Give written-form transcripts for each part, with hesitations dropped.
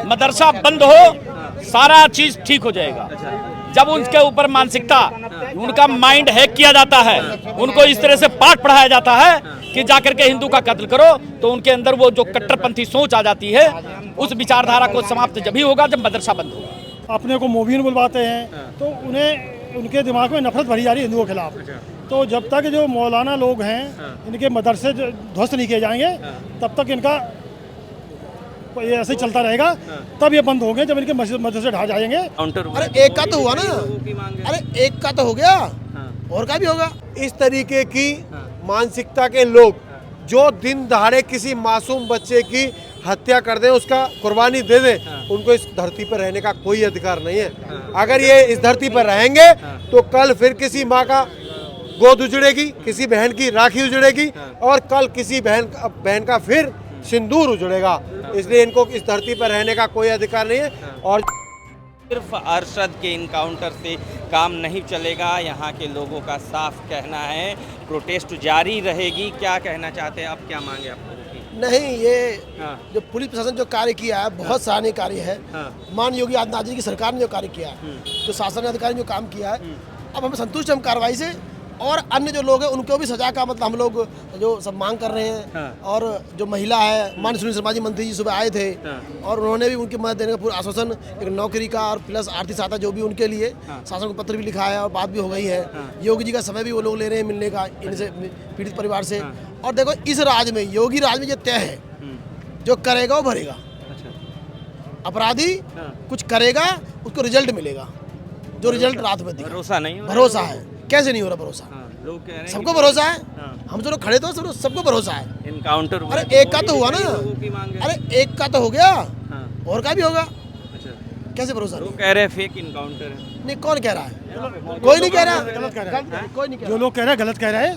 मदरसा बंद हो, सारा चीज ठीक हो जाएगा। जब उनके ऊपर मानसिकता, उनका माइंड हैक किया जाता है, उनको इस तरह से पाठ पढ़ाया जाता है कि जाकर के हिंदू का कत्ल करो, तो उनके अंदर वो जो कट्टरपंथी सोच आ जाती है, उस विचारधारा को समाप्त जब ही होगा जब मदरसा बंद होगा। अपने को मोबिन बुलवाते हैं तो उन्हें उनके दिमाग में नफरत भरी जा रही है हिंदुओं के खिलाफ। तो जब तक जो मौलाना लोग हैं इनके मदरसे ध्वस्त नहीं किए जाएंगे तब तक इनका ये ऐसे ही चलता रहेगा। तब ये बंद होंगे जब इनके मदरसे ढा जाएंगे। अरे एक का तो हुआ ना, अरे एक का तो हो गया, और का भी होगा। इस तरीके की मानसिकता के लोग जो दिन दहाड़े किसी मासूम बच्चे की हत्या कर दें, उसका कुर्बानी दे दें, उनको इस धरती पर रहने का कोई अधिकार नहीं है। अगर ये इस धरती पर रहेंगे तो कल फिर किसी माँ का गोद उजड़ेगी, किसी बहन की राखी उजड़ेगी और कल किसी बहन का फिर सिंदूर उजड़ेगा। इसलिए इनको इस धरती पर रहने का कोई अधिकार नहीं है। और सिर्फ अरशद के इनकाउंटर से काम नहीं चलेगा, यहाँ के लोगों का साफ कहना है प्रोटेस्ट जारी रहेगी। क्या कहना चाहते हैं आप, क्या मांगे आप लोगों की? नहीं, ये जो पुलिस प्रशासन जो कार्य किया है बहुत सराहनीय कार्य है। मान योगी आदित्यनाथ जी की सरकार ने जो कार्य किया है, जो शासन अधिकारी ने जो काम किया है, अब हम संतुष्ट हैं हम कार्रवाई से। और अन्य जो लोग हैं उनको भी सजा का मतलब हम लोग जो सब मांग कर रहे हैं। और जो महिला है, माननीय सुनील शर्मा जी मंत्री जी सुबह आए थे और उन्होंने भी उनकी मदद देने का पूरा आश्वासन, एक नौकरी का और प्लस आर्थिक सहायता जो भी उनके लिए शासन को पत्र भी लिखा है और बात भी हो गई है। योगी जी का समय भी वो लोग ले रहे हैं मिलने का इनसे, पीड़ित परिवार से। और देखो इस राज में, योगी राज में ये तय है, जो करेगा वो भरेगा। अपराधी कुछ करेगा उसको रिजल्ट मिलेगा, जो रिजल्ट रात में दिखेगा। भरोसा नहीं, भरोसा है, कैसे नहीं हो रहा भरोसा? लोग कह रहे हैं सबको भरोसा है। हम जो लोग खड़े थे सबको भरोसा है। इनकाउंटर हुआ, अरे एक का तो हुआ ना, अरे एक का तो हो गया, और का भी होगा। कैसे भरोसा? लोग कह रहे हैं फेक इनकाउंटर है। नहीं, कौन कह रहा है? कोई नहीं कह रहा, गलत कह रहा है। कोई नहीं कह जो लोग कह रहे हैं गलत कह रहे हैं।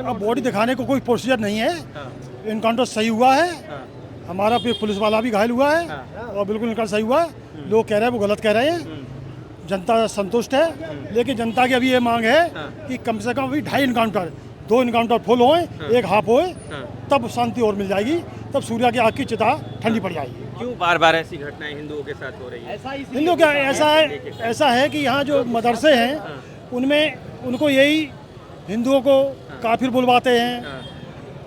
अब बॉडी दिखाने को कोई प्रोसीजर नहीं है। इनकाउंटर सही हुआ है, हमारा पुलिस वाला भी घायल हुआ है और बिल्कुल इनकाउंटर सही हुआ है। लोग कह रहे हैं वो गलत कह रहे हैं, जनता संतुष्ट है। लेकिन जनता की अभी ये मांग है कि कम से कम अभी 2.5 इनकाउंटर, 2 इनकाउंटर फुल होए, एक हाफ होए, तब शांति और मिल जाएगी, तब सूर्य की आग की चिता ठंडी पड़ जाएगी। क्यों बार बार ऐसी घटनाएं हिंदुओं के साथ हो रही है? हिंदू क्या ऐसा है कि यहाँ जो मदरसे हैं उनमें उनको यही हिंदुओं को काफिर बुलवाते हैं,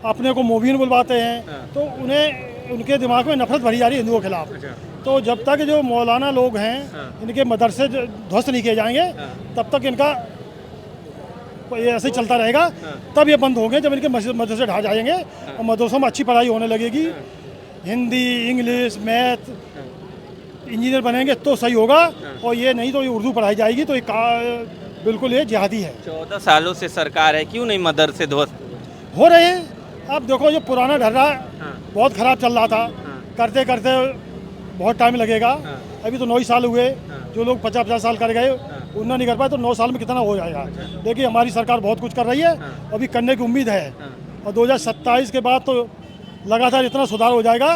अपने को मोबिन बुलवाते हैं, तो उन्हें उनके दिमाग में नफरत भरी जा रही है हिंदुओं के खिलाफ। तो जब तक जो मौलाना लोग हैं इनके मदरसे ध्वस्त नहीं किए जाएंगे तब तक इनका ये ऐसे ही चलता रहेगा। तब ये बंद होंगे जब इनके मदरसे ढा जाएंगे और मदरसों में अच्छी पढ़ाई होने लगेगी। हिंदी, इंग्लिश, मैथ, इंजीनियर बनेंगे तो सही होगा, और ये नहीं तो ये उर्दू पढ़ाई जाएगी तो ये बिल्कुल ये जिहादी है। 14 सालों से सरकार है, क्यों नहीं मदरसे ध्वस्त हो रहे हैं? अब देखो जो पुराना ढर्रा बहुत ख़राब चल रहा था, करते करते बहुत टाइम लगेगा। अभी तो 9 ही साल हुए, जो लोग 50-50 साल कर गए उतना नहीं कर पाए, तो 9 साल में कितना हो जाएगा। देखिए हमारी सरकार बहुत कुछ कर रही है, अभी करने की उम्मीद है। और 2027 के बाद तो लगातार इतना सुधार हो जाएगा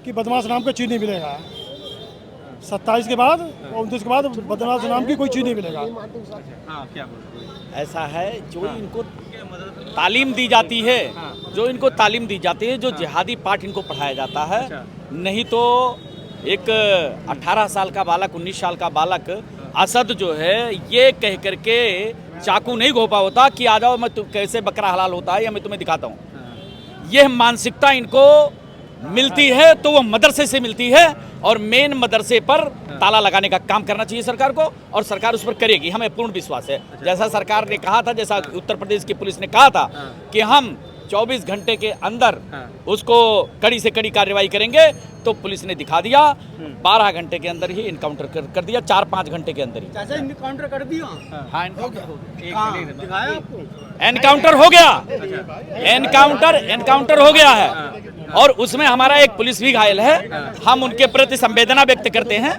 कि बदमाश नाम का चीज नहीं मिलेगा। 27 के बाद और 29 के बाद बदमाश नाम की कोई चीज नहीं मिलेगा। ऐसा है जो इनको तालीम दी जाती है, जो जिहादी पाठ इनको पढ़ाया जाता है। नहीं तो एक 18 साल का बालक, 19 साल का बालक असद जो है ये कह करके चाकू नहीं घोपा होता कि आ जाओ मैं कैसे बकरा हलाल होता है या मैं तुम्हें दिखाता हूँ। यह मानसिकता इनको मिलती है तो वो मदरसे से मिलती है, और मेन मदरसे पर ताला लगाने का काम करना चाहिए सरकार को, और सरकार उस पर करेगी, हमें पूर्ण विश्वास है। जैसा सरकार ने कहा था, जैसा उत्तर प्रदेश की पुलिस ने कहा था कि हम 24 घंटे के अंदर उसको कड़ी से कड़ी कार्रवाई करेंगे, तो पुलिस ने दिखा दिया। 12 घंटे के अंदर ही इनकाउंटर कर दिया, 4-5 घंटे के अंदर ही इनकाउंटर कर दिया। हाँ, एनकाउंटर हो गया, एनकाउंटर हो गया है, और उसमें हमारा एक पुलिस भी घायल है। हम उनके प्रति संवेदना व्यक्त करते हैं,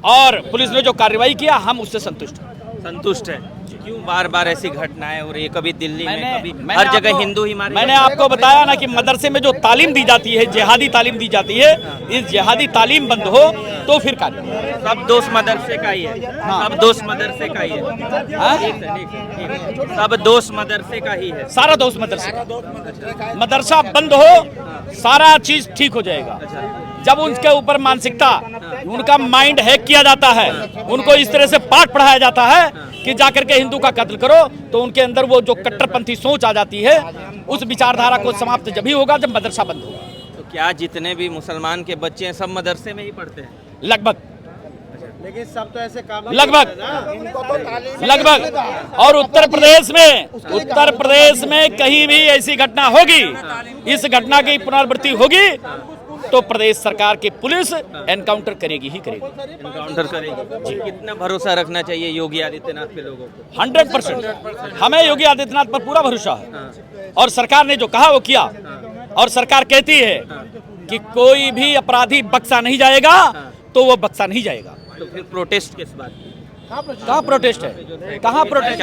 और पुलिस ने जो कार्रवाई किया हम उससे संतुष्ट हैं। क्यों बार बार ऐसी घटनाएं हो रही है? कभी दिल्ली में, कभी हर जगह हिंदू ही मारे। मैंने आपको बताया ना कि मदरसे में जो तालीम दी जाती है, जिहादी तालीम दी जाती है, इस जिहादी तालीम बंद हो तो फिर कार्य। सब दोस्त मदरसे का ही है, सब दोस्त मदरसे का ही है, सब दोस्त मदरसे का ही है, सारा दोस्त मदरसे का। मदरसा बंद हो सारा चीज ठीक हो जाएगा। जब उनके ऊपर मानसिकता, उनका माइंड हैक किया जाता है, उनको इस तरह से पाठ पढ़ाया जाता है कि जाकर के हिंदू का कत्ल करो, तो उनके अंदर वो जो कट्टरपंथी सोच आ जाती है, उस विचारधारा को समाप्त जब ही होगा जब मदरसा बंद होगा। तो क्या जितने भी मुसलमान के बच्चे हैं सब मदरसे में ही पढ़ते हैं? लगभग लेकिन सब तो ऐसे काम लगभग और उत्तर प्रदेश में कहीं भी ऐसी घटना होगी, इस घटना की पुनरावृत्ति होगी तो प्रदेश सरकार की पुलिस एनकाउंटर करेगी ही करेगी। एनकाउंटर करेगी। कितना भरोसा रखना चाहिए योगी आदित्यनाथ के लोगों को? 100% हमें योगी आदित्यनाथ पर पूरा भरोसा है, और सरकार ने जो कहा वो किया, और सरकार कहती है कि कोई भी अपराधी बख्शा नहीं जाएगा, तो वो बख्शा नहीं जाएगा। तो फिर प्रोटेस्ट किस बात की? कहाँ प्रोटेस्ट है? कहाँ प्रोटेस्ट?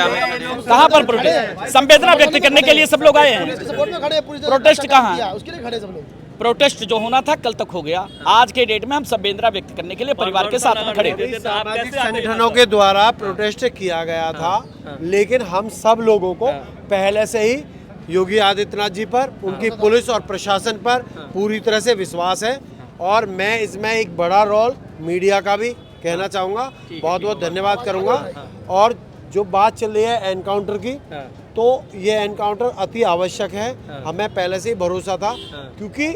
कहाँ पर प्रोटेस्ट? संवेदना व्यक्त करने के लिए सब लोग आए हैं। सपोर्ट में खड़े हैं, पूरी प्रोटेस्ट कहाँ है? उसके लिए खड़े सब लोग। प्रोटेस्ट जो होना था कल तक हो गया। आज के डेट में हम संवेदना व्यक्त करने के लिए परिवार के साथ में खड़े हैं। सामाजिक संगठनों के द्वारा प्रोटेस्ट किया गया था, लेकिन हम सब लोगों को पहले से ही योगी आदित्यनाथ जी पर, उनकी पुलिस और प्रशासन पर पूरी तरह से विश्वास है, और मैं इसमें एक बड़ा रोल मीडिया का भी कहना चाहूँगा, बहुत बहुत धन्यवाद करूँगा। और जो बात चल रही है एनकाउंटर की, तो ये एनकाउंटर अति आवश्यक है, हमें पहले से ही भरोसा था, क्योंकि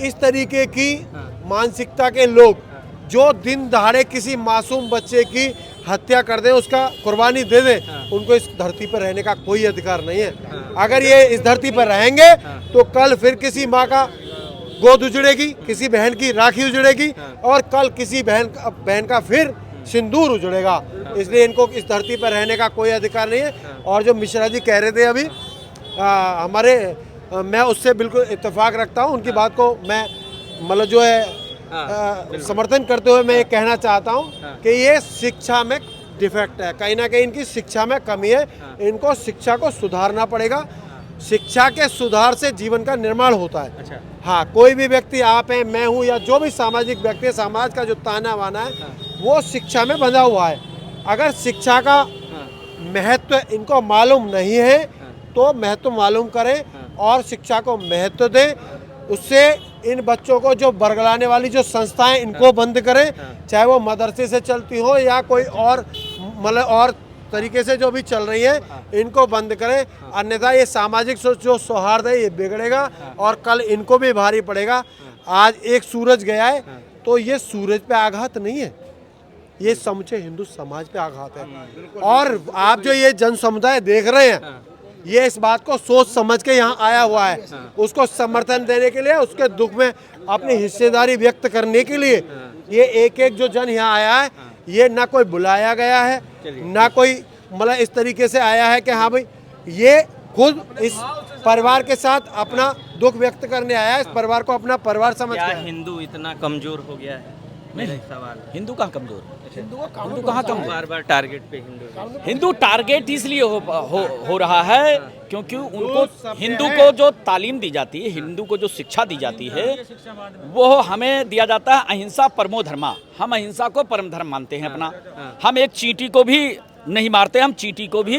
इस तरीके की मानसिकता के लोग जो दिन दहाड़े किसी मासूम बच्चे की हत्या कर दें, उसका कुर्बानी दे दें, उनको इस धरती पर रहने का कोई अधिकार नहीं है। अगर ये इस धरती पर रहेंगे तो कल फिर किसी माँ का गोद उजड़ेगी, किसी बहन की राखी उजड़ेगी, और कल किसी बहन का फिर सिंदूर उजड़ेगा। इसलिए इनको इस धरती पर रहने का कोई अधिकार नहीं है। और जो मिश्रा जी कह रहे थे अभी, मैं उससे बिल्कुल इत्तेफाक रखता हूँ, उनकी बात को मैं मतलब जो है समर्थन करते हुए मैं ये कहना चाहता हूँ कि ये शिक्षा में डिफेक्ट है, कहीं ना कहीं इनकी शिक्षा में कमी है, इनको शिक्षा को सुधारना पड़ेगा। शिक्षा के सुधार से जीवन का निर्माण होता है। अच्छा। हाँ, कोई भी व्यक्ति, आप हैं, मैं हूँ, या जो भी सामाजिक व्यक्ति है, समाज का जो ताना बाना है वो शिक्षा में बंधा हुआ है। अगर शिक्षा का महत्व इनको मालूम नहीं है तो महत्व मालूम करें और शिक्षा को महत्व दें। उससे इन बच्चों को जो बरगलाने वाली जो संस्थाएं, इनको बंद करें, चाहे वो मदरसे से चलती हो या कोई और मतलब और तरीके से जो भी चल रही है, इनको बंद करें। अन्यथा ये सामाजिक जो सौहार्द है ये बिगड़ेगा और कल इनको भी भारी पड़ेगा। आज एक सूरज गया है तो ये सूरज पे आघात नहीं है, ये समूचे हिंदू समाज पे आघात है। और आप जो ये जन समुदाय देख रहे हैं, ये इस बात को सोच समझ के यहाँ आया हुआ है, उसको समर्थन देने के लिए, उसके दुख में अपनी हिस्सेदारी व्यक्त करने के लिए ये एक एक जो जन यहाँ आया है, ये ना कोई बुलाया गया है, ना कोई मतलब इस तरीके से आया है कि हाँ भाई, ये खुद इस परिवार के साथ अपना दुख व्यक्त करने आया है, इस परिवार को अपना परिवार समझ क्या के। हिंदू इतना कमजोर हो गया है? मेरा एक सवाल है। हिंदू कहाँ कमजोर? हिंदू कहाँ कमजोर? बार बार टारगेट पे हिंदू हिंदू टारगेट इसलिए हो रहा है क्योंकि उनको, हिंदू को जो तालीम दी जाती है, हिंदू को जो शिक्षा दी जाती है, वो हमें दिया जाता है अहिंसा परमो धर्मा। हम अहिंसा को परम धर्म मानते हैं अपना। हम एक चींटी को भी नहीं मारते, हम चींटी को भी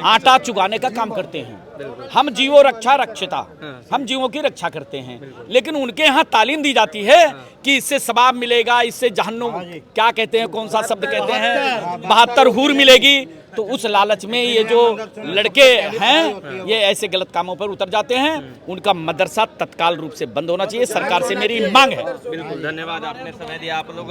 आटा चुगाने का काम करते हैं। हम जीवो रक्षा रक्षिता, हम जीवों की रक्षा करते हैं। लेकिन उनके यहाँ तालीम दी जाती है कि इससे सवाब मिलेगा, इससे जहन्नुम, क्या कहते हैं, कौन सा शब्द कहते हैं, 72 हूर मिलेगी। तो उस लालच में ये जो लड़के हैं ये ऐसे गलत कामों पर उतर जाते हैं। उनका मदरसा तत्काल रूप से बंद होना चाहिए, सरकार से मेरी मांग है। बिल्कुल, धन्यवाद, आपने समय दिया आप लोगों